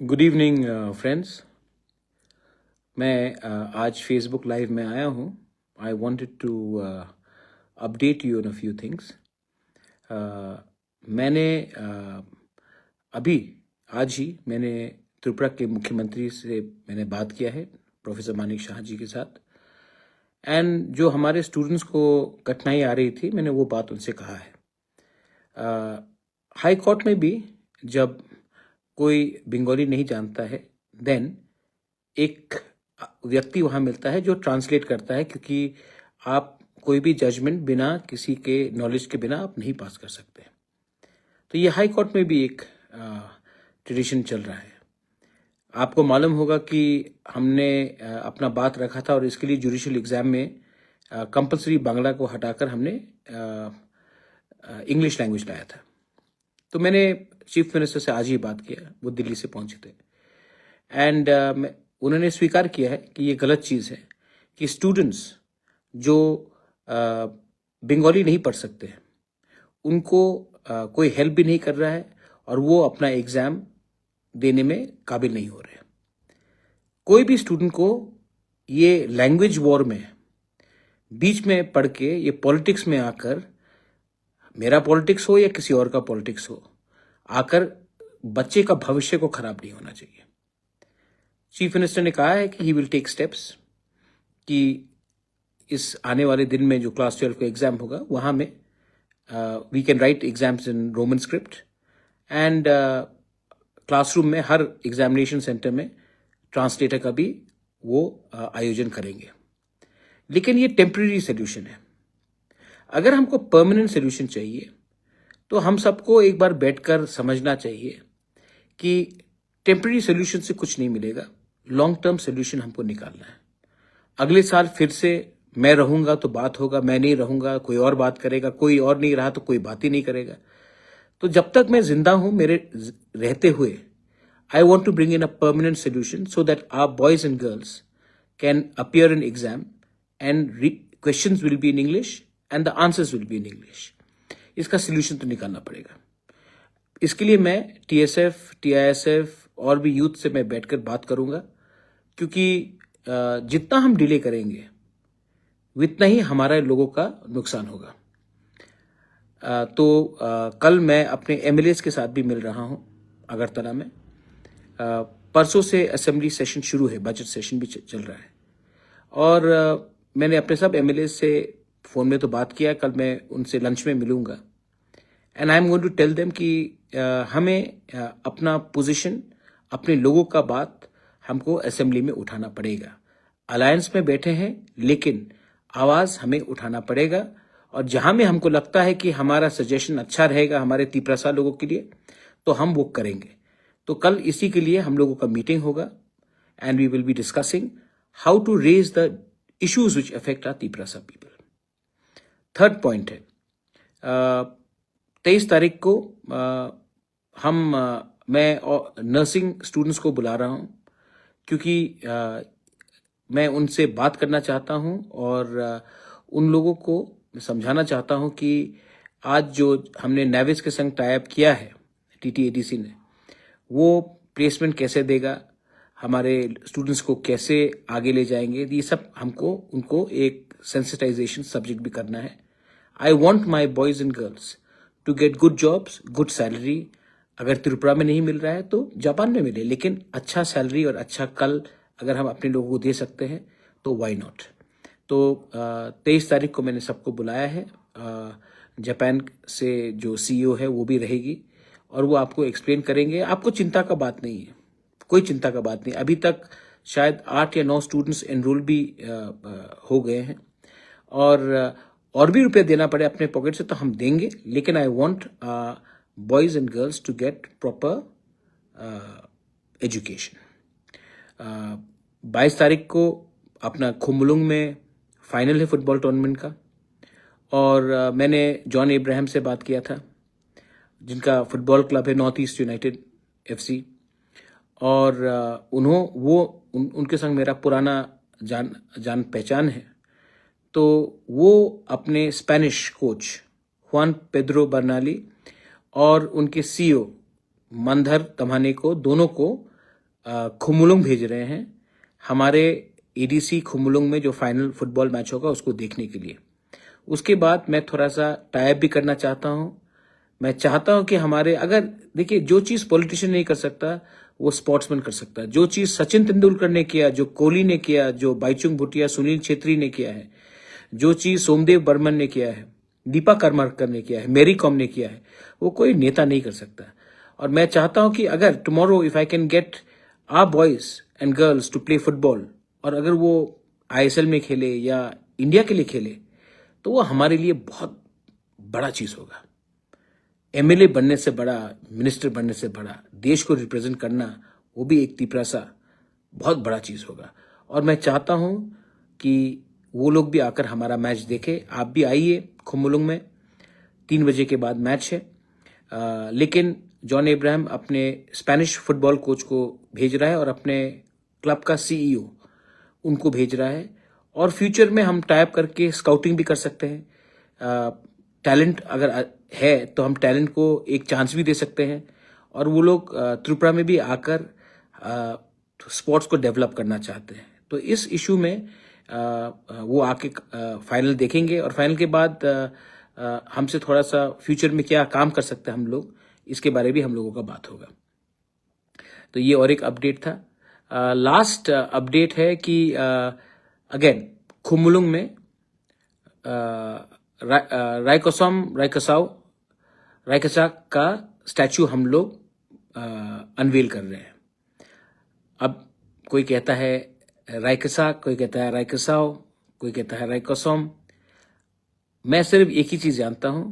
Good evening friends. मैं आज Facebook live में आया हूँ। I wanted to update you on a few things. मैंने अभी आज ही मैंने त्रिपुरा के मुख्यमंत्री से मैंने बात किया है, प्रोफेसर मानिक शाह जी के साथ। एंड जो हमारे स्टूडेंट्स को कठिनाई आ रही थी, मैंने वो बात उनसे कहा है। हाई कोर्ट में भी जब कोई बंगाली नहीं जानता है, देन एक व्यक्ति वहाँ मिलता है जो ट्रांसलेट करता है, क्योंकि आप कोई भी जजमेंट बिना किसी के नॉलेज के बिना आप नहीं पास कर सकते। तो ये हाई कोर्ट में भी एक ट्रेडिशन चल रहा है। आपको मालूम होगा कि हमने अपना बात रखा था और इसके लिए जुडिशियल एग्जाम में कंपलसरी बांग्ला को हटाकर हमने इंग्लिश लैंग्वेज लाया था। तो मैंने चीफ मिनिस्टर से आज ही बात किया, वो दिल्ली से पहुंचे थे। एंड उन्होंने स्वीकार किया है कि ये गलत चीज़ है कि स्टूडेंट्स जो बंगाली नहीं पढ़ सकते हैं उनको कोई हेल्प भी नहीं कर रहा है और वो अपना एग्ज़ाम देने में काबिल नहीं हो रहे। कोई भी स्टूडेंट को ये लैंग्वेज वॉर में बीच में पढ़ के ये पॉलिटिक्स में आकर, मेरा पॉलिटिक्स हो या किसी और का पॉलिटिक्स हो, आकर बच्चे का भविष्य को खराब नहीं होना चाहिए। चीफ मिनिस्टर ने कहा है कि ही विल टेक स्टेप्स कि इस आने वाले दिन में जो क्लास 12 का एग्जाम होगा वहाँ में we can write exams in Roman script and classroom में हर एग्जामिनेशन सेंटर में ट्रांसलेटर का भी वो आयोजन करेंगे। लेकिन ये टेम्परेरी सोल्यूशन है। अगर हमको परमानेंट सोल्यूशन चाहिए तो हम सबको एक बार बैठकर समझना चाहिए कि टेम्परेरी सोल्यूशन से कुछ नहीं मिलेगा, लॉन्ग टर्म सोल्यूशन हमको निकालना है। अगले साल फिर से मैं रहूंगा तो बात होगा, मैं नहीं रहूंगा कोई और बात करेगा, कोई और नहीं रहा तो कोई बात ही नहीं करेगा। तो जब तक मैं जिंदा हूं, मेरे रहते हुए I want to bring in a permanent solution so that our boys and girls can appear in exam and questions will be in English and the answers will be in English. इसका solution तो निकालना पड़ेगा। इसके लिए मैं TSF, TISF और भी youth से मैं बैठकर बात करूंगा, क्योंकि जितना हम डिले करेंगे उतना ही हमारे लोगों का नुकसान होगा। तो कल मैं अपने MLAs के साथ भी मिल रहा हूं अगरतला में। परसों से असेंबली सेशन शुरू है, बजट सेशन भी चल रहा है और मैंने अपने सब MLAs से फ़ोन में तो बात किया, कल मैं उनसे लंच में मिलूंगा। And I am going to tell them कि हमें अपना पोजीशन, अपने लोगों का बात हमको असेंबली में उठाना पड़ेगा। अलायंस में बैठे हैं लेकिन आवाज़ हमें उठाना पड़ेगा, और जहां में हमको लगता है कि हमारा सजेशन अच्छा रहेगा हमारे तिप्रसा लोगों के लिए, तो हम वो करेंगे। तो कल इसी के लिए हम लोगों का मीटिंग होगा and we will be discussing how to raise the issues which affect our Tiprasa people. Third point है, 23 तारीख को मैं नर्सिंग स्टूडेंट्स को बुला रहा हूं, क्योंकि मैं उनसे बात करना चाहता हूं और उन लोगों को समझाना चाहता हूं कि आज जो हमने नेविस के संग टाई अप किया है TTADC ने, वो प्लेसमेंट कैसे देगा, हमारे स्टूडेंट्स को कैसे आगे ले जाएंगे, ये सब हमको उनको एक सेंसिटाइजेशन सब्जेक्ट भी करना है। I want my boys and girls to get good jobs, good salary. अगर त्रिपुरा में नहीं मिल रहा है तो जापान में मिले, लेकिन अच्छा सैलरी और अच्छा कल अगर हम अपने लोगों को दे सकते हैं तो वाई नॉट। तो 23 तारीख को मैंने सबको बुलाया है। जापान से जो CEO है वो भी रहेगी और वो आपको एक्सप्लेन करेंगे। आपको चिंता का बात नहीं है, कोई चिंता का बात नहीं। अभी तक शायद 8 या 9 स्टूडेंट्स एनरोल भी हो गए हैं, और भी रुपया देना पड़े अपने पॉकेट से तो हम देंगे, लेकिन I want boys and girls to get proper education. 22 तारीख को अपना खुम्बुलुंग में फाइनल है फुटबॉल टूर्नामेंट का, और मैंने जॉन इब्राहिम से बात किया था जिनका फुटबॉल क्लब है नॉर्थ ईस्ट यूनाइटेड FC, और उनके संग मेरा पुराना जान पहचान है। तो वो अपने Spanish coach Hwan Pedro Barnali और उनके CEO मंधर तम्हाने को, दोनों को खुमुलुंग भेज रहे हैं हमारे एडीसी खुमुलुंग में जो फाइनल फुटबॉल मैच होगा उसको देखने के लिए। उसके बाद मैं थोड़ा सा टाइप भी करना चाहता हूं। मैं चाहता हूं कि हमारे, अगर देखिए, जो चीज पॉलिटिशियन नहीं कर सकता वो स्पोर्ट्समैन कर सकता है। जो चीज सचिन तेंदुलकर ने किया, जो कोहली ने किया, जो बाईचुंग भूटिया, सुनील छेत्री ने किया है, जो चीज सोमदेव बर्मन ने किया है, दीपा कर्माकर ने किया है, मैरी कॉम ने किया है, वो कोई नेता नहीं कर सकता। और मैं चाहता हूं कि अगर tomorrow if I can get our boys and girls to play football, और अगर वो आईएसएल में खेले या इंडिया के लिए खेले, तो वो हमारे लिए बहुत बड़ा चीज होगा। एमएलए बनने से बड़ा, मिनिस्टर बनने से बड़ा, देश को रिप्रेजेंट करना, वो भी एक तिपरासा बहुत बड़ा चीज होगा। और मैं चाहता हूं कि वो लोग भी आकर हमारा मैच देखें। आप भी आइए खुमुलुंग में, 3 बजे के बाद मैच है। लेकिन जॉन एब्राहम अपने स्पेनिश फुटबॉल कोच को भेज रहा है और अपने क्लब का सीईओ उनको भेज रहा है। और फ्यूचर में हम टाइप करके स्काउटिंग भी कर सकते हैं। टैलेंट अगर है तो हम टैलेंट को एक चांस भी दे सकते हैं। और वो लोग त्रिपुरा में भी आकर स्पोर्ट्स को डेवलप करना चाहते हैं। तो इस इशू में वो आके फाइनल देखेंगे, और फाइनल के बाद हमसे थोड़ा सा फ्यूचर में क्या काम कर सकते हैं हम लोग, इसके बारे में हम लोगों का बात होगा। तो ये और एक अपडेट था। लास्ट अपडेट है कि अगेन खुमुलुंग में रायकसा का स्टैचू हम लोग अनवील कर रहे हैं। अब कोई कहता है रायकसा, कोई कहता है रायकसाओ, कोई कहता है रायकोसोम। मैं सिर्फ एक ही चीज जानता हूं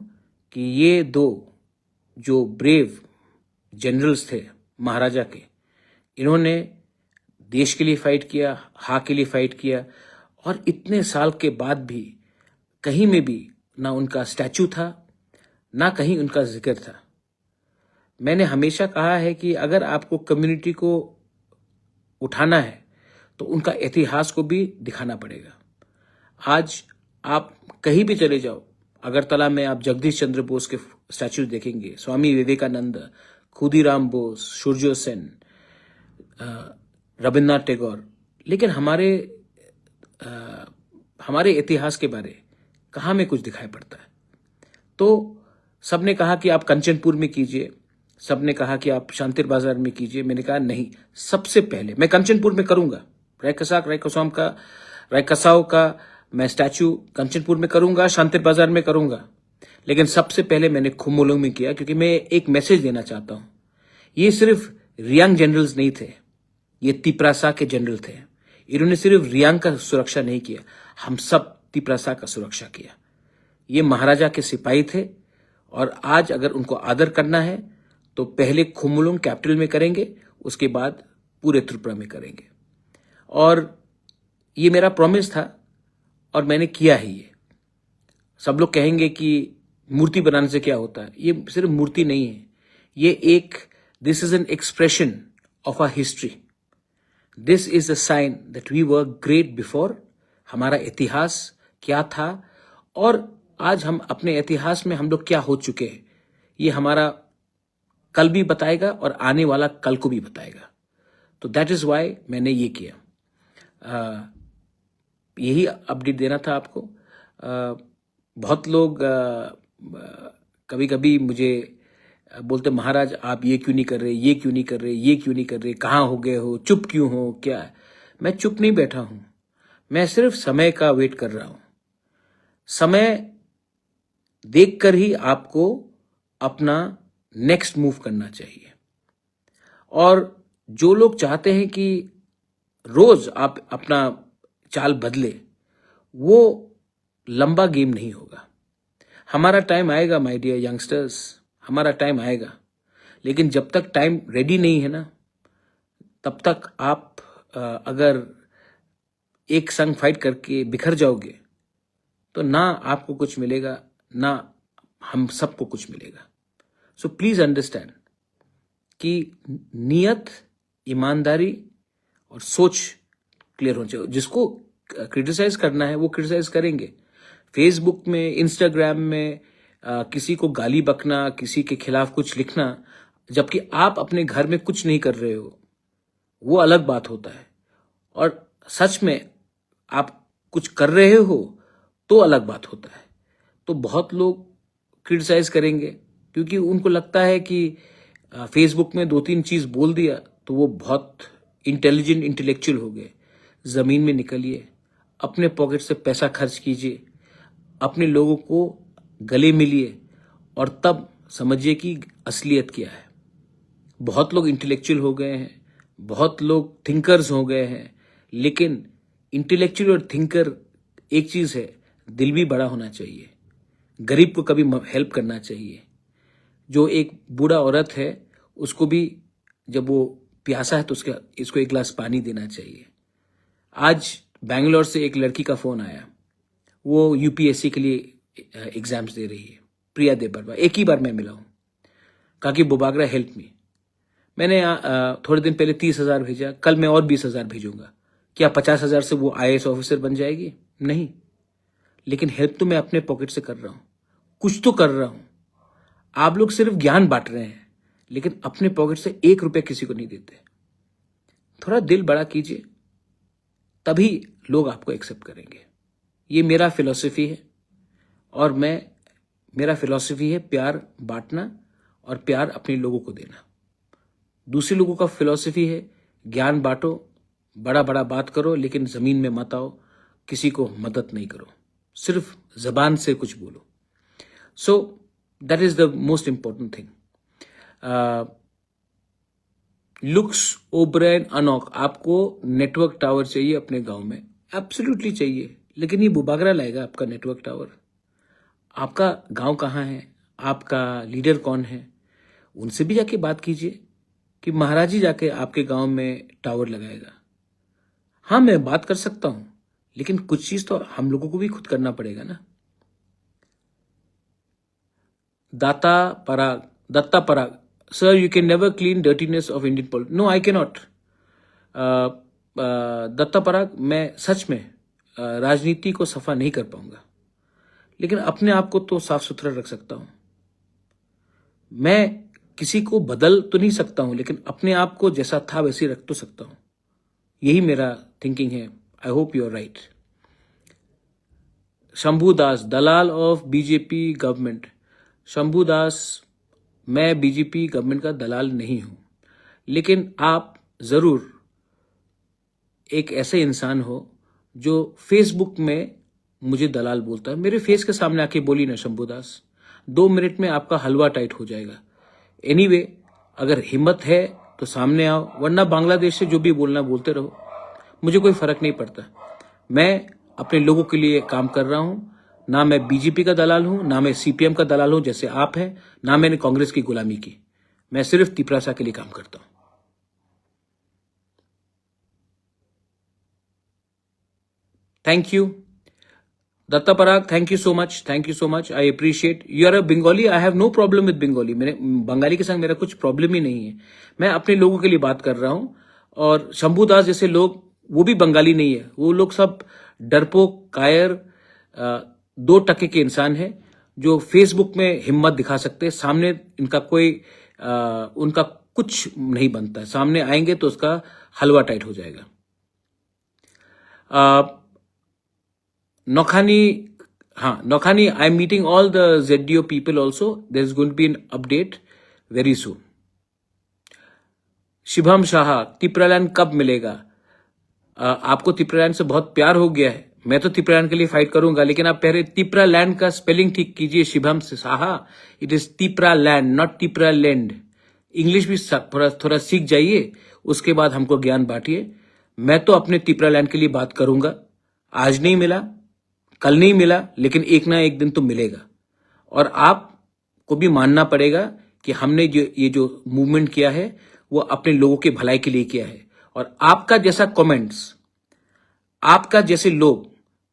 कि ये दो जो ब्रेव जनरल्स थे महाराजा के, इन्होंने देश के लिए फाइट किया, हाँ के लिए फाइट किया, और इतने साल के बाद भी कहीं में भी ना उनका स्टैचू था, ना कहीं उनका जिक्र था। मैंने हमेशा कहा है कि अगर आपको कम्युनिटी को उठाना है तो उनका इतिहास को भी दिखाना पड़ेगा। आज आप कहीं भी चले जाओ, अगरतला में आप जगदीश चंद्र बोस के स्टैचू देखेंगे, स्वामी विवेकानंद, खुदीराम बोस, सूर्य सेन, रविन्द्रनाथ टैगोर। लेकिन हमारे इतिहास के बारे कहाँ में कुछ दिखाई पड़ता है। तो सबने कहा कि आप कंचनपुर में कीजिए, सबने कहा कि आप शांतिर बाजार में कीजिए। मैंने कहा नहीं, सबसे पहले मैं कंचनपुर में करूंगा। रायकसाओ का मैं स्टैचू कंचनपुर में करूंगा, शांतिर बाजार में करूंगा। लेकिन सबसे पहले मैंने खुमुलुंग में किया, क्योंकि मैं एक मैसेज देना चाहता हूं। ये सिर्फ रियांग जनरल्स नहीं थे, ये तिपरासा के जनरल थे। इन्होंने सिर्फ रियांग का सुरक्षा नहीं किया, हम सब तिपरासा का सुरक्षा किया। ये महाराजा के सिपाही थे, और आज अगर उनको आदर करना है तो पहले खुमुलुंग कैपिटल में करेंगे, उसके बाद पूरे त्रिपुरा में करेंगे। और ये मेरा प्रॉमिस था और मैंने किया है। ये सब लोग कहेंगे कि मूर्ति बनाने से क्या होता है। ये सिर्फ मूर्ति नहीं है, ये this is an expression of our history. This is a sign that we were great before. हमारा इतिहास क्या था और आज हम अपने इतिहास में हम लोग क्या हो चुके हैं, ये हमारा कल भी बताएगा और आने वाला कल को भी बताएगा। तो दैट इज वाई मैंने ये किया। यही अपडेट देना था आपको। बहुत लोग कभी कभी मुझे बोलते, महाराज आप ये क्यों नहीं कर रहे, ये क्यों नहीं कर रहे, ये क्यों नहीं कर रहे, कहाँ हो गए हो, चुप क्यों हो, क्या। मैं चुप नहीं बैठा हूं, मैं सिर्फ समय का वेट कर रहा हूं। समय देखकर ही आपको अपना नेक्स्ट मूव करना चाहिए। और जो लोग चाहते हैं कि रोज आप अपना चाल बदले, वो लंबा गेम नहीं होगा। हमारा टाइम आएगा माय डियर यंगस्टर्स, हमारा टाइम आएगा। लेकिन जब तक टाइम रेडी नहीं है ना, तब तक आप अगर एक संग फाइट करके बिखर जाओगे तो ना आपको कुछ मिलेगा, ना हम सबको कुछ मिलेगा। सो प्लीज अंडरस्टैंड कि नियत, ईमानदारी और सोच क्लियर होनी चाहिए। जिसको क्रिटिसाइज करना है वो क्रिटिसाइज करेंगे। फेसबुक में, इंस्टाग्राम में किसी को गाली बकना, किसी के खिलाफ कुछ लिखना, जबकि आप अपने घर में कुछ नहीं कर रहे हो, वो अलग बात होता है, और सच में आप कुछ कर रहे हो तो अलग बात होता है। तो बहुत लोग क्रिटिसाइज करेंगे क्योंकि उनको लगता है कि फेसबुक में 2-3 चीज बोल दिया तो वो बहुत इंटेलिजेंट इंटेलेक्चुअल हो गए। जमीन में निकलिए, अपने पॉकेट से पैसा खर्च कीजिए, अपने लोगों को गले मिलिए और तब समझिए कि असलियत क्या है। बहुत लोग इंटेलेक्चुअल हो गए हैं, बहुत लोग थिंकर्स हो गए हैं, लेकिन इंटेलेक्चुअल और थिंकर एक चीज है, दिल भी बड़ा होना चाहिए, गरीब को कभी हेल्प करना चाहिए। जो एक बूढ़ा औरत है उसको भी जब वो प्यासा है तो इसको एक गिलास पानी देना चाहिए। आज बैंगलोर से एक लड़की का फोन आया, वो यूपीएससी के लिए एग्जाम्स दे रही है, प्रिया देबरवा। एक ही बार मैं मिला हूं, कहा कि बुबागरा हेल्प मी। मैंने थोड़े दिन पहले 30,000 भेजा, कल मैं और 20,000 भेजूंगा। क्या 50,000 से वो आईएएस ऑफिसर बन जाएगी? नहीं, लेकिन हेल्प तो मैं अपने पॉकेट से कर रहा हूं, कुछ तो कर रहा हूं। आप लोग सिर्फ ज्ञान बांट रहे हैं, लेकिन अपने पॉकेट से 1 रुपया किसी को नहीं देते। थोड़ा दिल बड़ा कीजिए, तभी लोग आपको एक्सेप्ट करेंगे। ये मेरा फिलॉसफी है, और मेरा फिलॉसफी है प्यार बांटना और प्यार अपने लोगों को देना। दूसरे लोगों का फिलॉसफी है ज्ञान बांटो, बड़ा बड़ा बात करो, लेकिन जमीन में मत आओ, किसी को मदद नहीं करो, सिर्फ जबान से कुछ बोलो। So that is the most important thing. Looks, O'Brien, Anouk, आपको नेटवर्क टावर चाहिए अपने गांव में, एब्सोल्युटली चाहिए, लेकिन ये बुबागरा लाएगा आपका नेटवर्क टावर? आपका गांव कहाँ है, आपका लीडर कौन है? उनसे भी जाके बात कीजिए कि महाराज जी जाके आपके गांव में टावर लगाएगा। हाँ, मैं बात कर सकता हूं, लेकिन कुछ चीज तो हम लोगों को भी खुद करना पड़ेगा ना। दत्ता पराग, sir, you can never clean dirtiness of Indian politics. No, I cannot. Dutta पराग, मैं सच में राजनीति को सफा नहीं कर पाऊंगा, लेकिन अपने आप को तो साफ सुथरा रख सकता हूं। मैं किसी को बदल तो नहीं सकता हूं, लेकिन अपने आप को जैसा था वैसे ही रख तो सकता हूं। यही मेरा थिंकिंग है। I hope you are right. Shambhu Das, दलाल of BJP government. Shambhu Das, मैं बीजेपी गवर्नमेंट का दलाल नहीं हूं, लेकिन आप जरूर एक ऐसे इंसान हो जो फेसबुक में मुझे दलाल बोलता है। मेरे फेस के सामने आके बोली ना शंभू दास, 2 मिनट में आपका हलवा टाइट हो जाएगा। एनीवे, अगर हिम्मत है तो सामने आओ, वरना बांग्लादेश से जो भी बोलना बोलते रहो, मुझे कोई फर्क नहीं पड़ता। मैं अपने लोगों के लिए काम कर रहा हूं, ना मैं बीजेपी का दलाल हूं, ना मैं सीपीएम का दलाल हूं जैसे आप हैं, ना मैंने कांग्रेस की गुलामी की। मैं सिर्फ तिपरासा के लिए काम करता हूं। Thank you Datta Parag, thank you so much, I appreciate. You are a Bengali, I have no problem with Bengali. मेरे बंगाली के संग मेरा कुछ प्रॉब्लम ही नहीं है। मैं अपने लोगों के लिए बात कर रहा हूं, और शंभू दास जैसे लोग, वो भी बंगाली नहीं है, वो लोग सब डरपोक, कायर, 2% के इंसान है जो फेसबुक में हिम्मत दिखा सकते हैं। सामने इनका उनका कुछ नहीं बनता है। सामने आएंगे तो उसका हलवा टाइट हो जाएगा। नौखानी, I am meeting all the ZDO people also. There is going to be an update very soon. Shivam Shah, Tipraland कब मिलेगा? आपको तिपरालैंड से बहुत प्यार हो गया है। मैं तो तिपरालैंड के लिए फाइट करूंगा, लेकिन आप पहले तिपरालैंड का स्पेलिंग ठीक कीजिए। Shivam Shah, it is Tipraland, not Tipraland. English भी थोड़ा सीख जाइए, उसके बाद हमको ज्ञान बांटिए। मैं तो अपने तिपरालैंड के लिए बात करूंगा। आज नहीं मिला, कल नहीं मिला, लेकिन एक ना एक दिन तो मिलेगा। और आपको भी मानना पड़ेगा कि हमने ये जो मूवमेंट किया है वो अपने लोगों के भलाई के लिए किया है। और आपका जैसा कमेंट्स, आपका जैसे लोग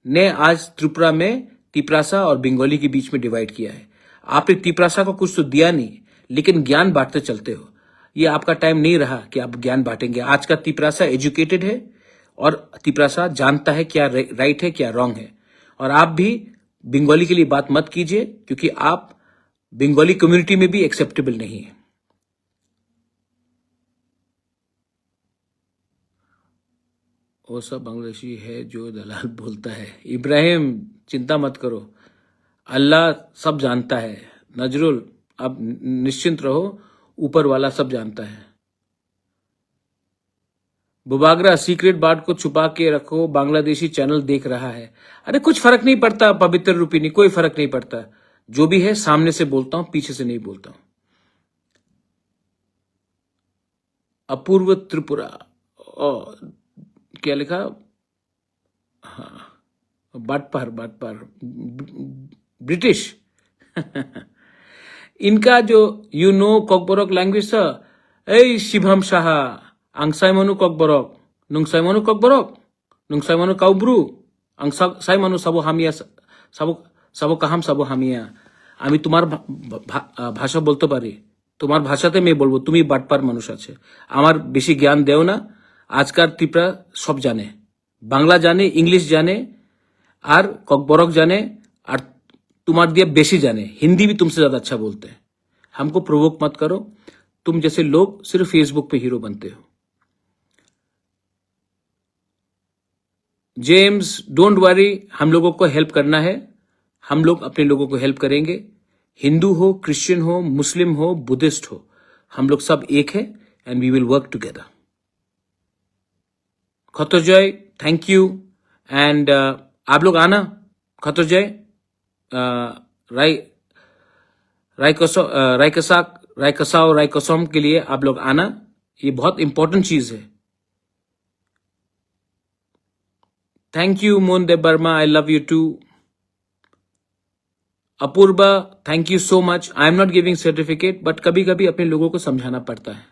ने आज त्रिपुरा में तिपरासा और बंगाली के बीच में डिवाइड किया है। आपने तिपरासा को कुछ तो दिया नहीं, लेकिन ज्ञान बांटते चलते हो। ये आपका टाइम नहीं रहा कि आप ज्ञान बांटेंगे। आज का तिपरासा एजुकेटेड है और तिपरासा जानता है क्या राइट है क्या रॉन्ग है। और आप भी बंगाली के लिए बात मत कीजिए, क्योंकि आप बंगाली कम्युनिटी में भी एक्सेप्टेबल नहीं है। वो सब बांग्लादेशी है जो दलाल बोलता है। इब्राहिम चिंता मत करो, अल्लाह सब जानता है। नजरुल अब निश्चिंत रहो, ऊपर वाला सब जानता है। बुबागरा सीक्रेट बात को छुपा के रखो, बांग्लादेशी चैनल देख रहा है। अरे कुछ फर्क नहीं पड़ता पवित्र रूपिनी, कोई फर्क नहीं पड़ता। जो भी है सामने से बोलता हूं, पीछे से नहीं बोलता हूं। अपूर्व त्रिपुरा क्या लिखा? हाँ, बाटपार ब्रिटिश इनका जो कॉकबरक लैंग्वेज था, ए शिवम शाह आंसाइमनु कॉकबरक नुंगसाइमनु कॉकबरक नुंगसाइमनु काउब्रु आंसाइमनु सबो हामिया सबो কাহাম सबो হামিয়া। আমি তোমার ভাষা বলতে পারি, তোমার ভাষাতে আমি বলবো, তুমি বাটপার মানুষ আছে। আমার বেশি জ্ঞান দেও না। আজকাল ত্রিপুরা সব জানে, বাংলা জানে, इंग्लिश जाने और कॉकबरक जाने, और तुम्हारे दिया बेशी जाने। हिंदी भी तुमसे ज्यादा अच्छा बोलते हैं। हमको प्रोवोक मत करो, तुम जैसे लोग सिर्फ फेसबुक पे हीरो बनते हो। जेम्स डोंट वरी, हम लोगों को हेल्प करना है, हम लोग अपने लोगों को हेल्प करेंगे। हिंदू हो, क्रिश्चियन हो, मुस्लिम हो, बुद्धिस्ट हो, हम लोग सब एक है and we will work together. खतरजय थैंक यू एंड आप लोग आना खतरजय रायकसम के लिए आप लोग आना, ये बहुत इंपॉर्टेंट चीज है। Thank you Mohan Dev Verma, I love you too. Apurva thank you so much. I am not giving certificate, but कभी कभी अपने लोगों को समझाना पड़ता है।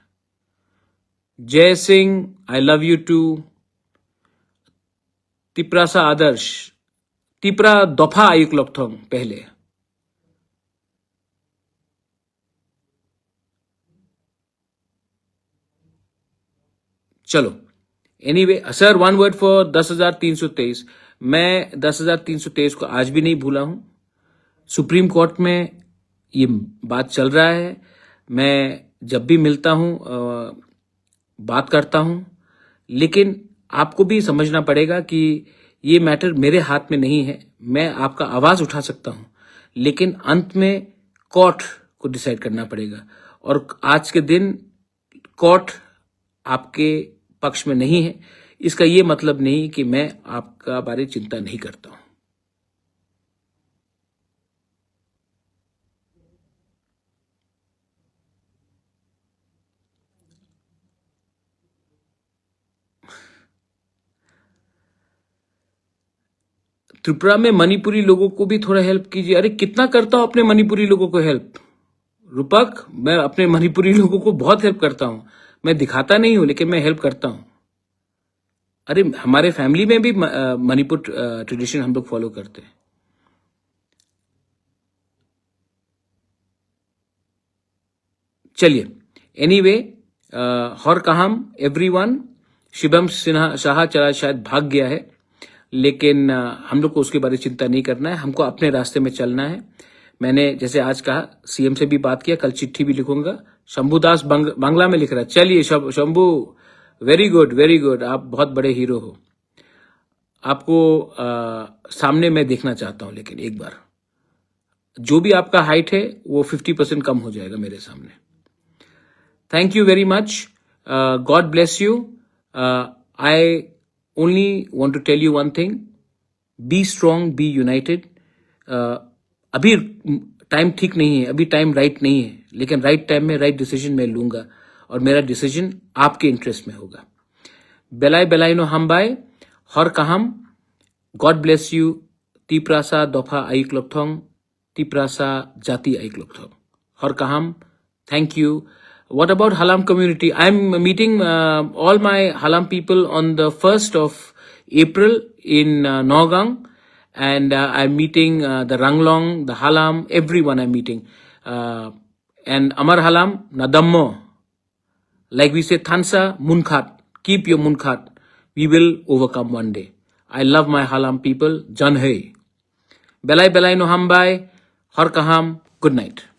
Jai Singh I love you too. Tiprasa आदर्श, तिप्रा दफा आयुक लक्षण पहले। चलो anyway sir, one word for 10,323। मैं 10,323 को आज भी नहीं भूला हूं। सुप्रीम कोर्ट में ये बात चल रहा है, मैं जब भी मिलता हूं बात करता हूं, लेकिन आपको भी समझना पड़ेगा कि ये मैटर मेरे हाथ में नहीं है। मैं आपका आवाज उठा सकता हूं, लेकिन अंत में कोर्ट को डिसाइड करना पड़ेगा। और आज के दिन कोर्ट आपके पक्ष में नहीं है, इसका ये मतलब नहीं कि मैं आपका बारे चिंता नहीं करता हूं। त्रिपुरा में मणिपुरी लोगों को भी थोड़ा हेल्प कीजिए। अरे कितना करता हूं अपने मणिपुरी लोगों को हेल्प, रूपक, मैं अपने मणिपुरी लोगों को बहुत हेल्प करता हूं। मैं दिखाता नहीं हूं, लेकिन मैं हेल्प करता हूं। अरे हमारे फैमिली में भी मणिपुर ट्रेडिशन हम लोग फॉलो करते हैं। चलिए एनीवे, हर कहाम एवरीवन। शिवम सिन्हा शाह चला शायद भाग गया है, लेकिन हम लोग को उसके बारे में चिंता नहीं करना है, हमको अपने रास्ते में चलना है। मैंने जैसे आज कहा, सीएम से भी बात किया, कल चिट्ठी भी लिखूंगा। शंभुदास बांग्ला में लिख रहा है। चलिए शंभू, वेरी गुड, आप बहुत बड़े हीरो हो। आपको सामने मैं देखना चाहता हूं, लेकिन एक बार जो भी आपका हाइट है वो 50% कम हो जाएगा मेरे सामने। Thank you very much, God bless you. I only want to tell you one thing, be strong, be united। अभी टाइम ठीक नहीं है, अभी टाइम राइट नहीं है, लेकिन राइट टाइम में राइट डिसीजन मैं लूंगा, और मेरा डिसीजन आपके इंटरेस्ट में होगा। बेलाई बेलाई नो हम बाय हर कहाम, गॉड ब्लेस यू। तिप्रासा दफा आयुक लक्षण, तिप्रासा जाति आयुक लक्षण, हर कहाम। Thank you. What about Halam community? I'm meeting all my Halam people on the 1st of April in Nagaung, and I'm meeting the Ranglong, the Halam, everyone I'm meeting. And Amar Halam, Nadammo. Like we say, Thansa, Munkhat. Keep your Munkhat. We will overcome one day. I love my Halam people. Jan hai. Belai belai no hambai. Har kaham. Good night.